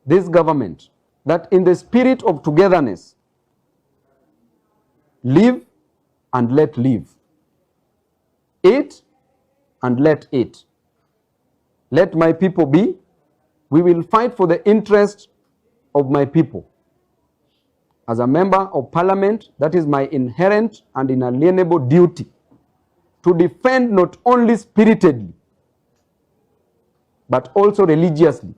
this government that in the spirit of togetherness, live and let live. Eat and let eat. Let my people be. We will fight for the interest of my people. As a member of parliament, that is my inherent and inalienable duty to defend not only spiritedly, but also religiously,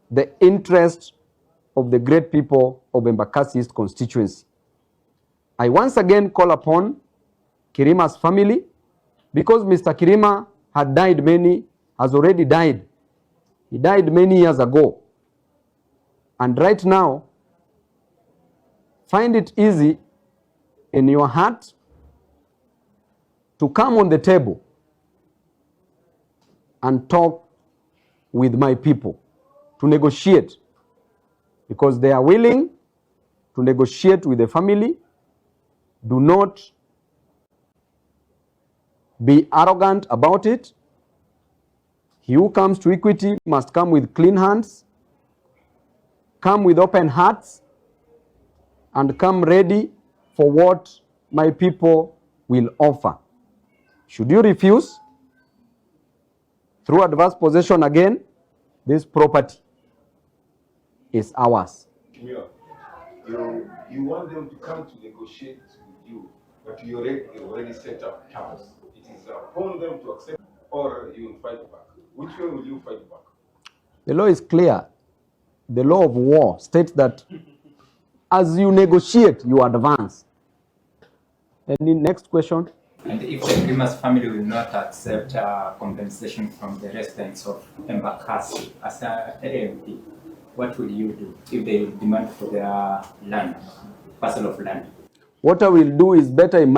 the interest of the great people of Embakasi East constituency. I once again call upon Kirima's family, because Mr. Kirima has already died. He died many years ago. And right now, find it easy in your heart to come on the table and talk with my people, to negotiate, because they are willing to negotiate with the family. Do not be arrogant about it. He who comes to equity must come with clean hands, come with open hearts, and come ready for what my people will offer. Should you refuse, through adverse possession again, this property is ours. You want them to come to negotiate with you, but you already set up terms. It is upon them to accept, or you will fight back. Which way will you fight back? The law is clear. The law of war states that as you negotiate, you advance. Any next question? And if the Kirima's family will not accept compensation from the residents of Embakasi as an AMP, what will you do if they demand for their land, parcel of land? What I will do is better in my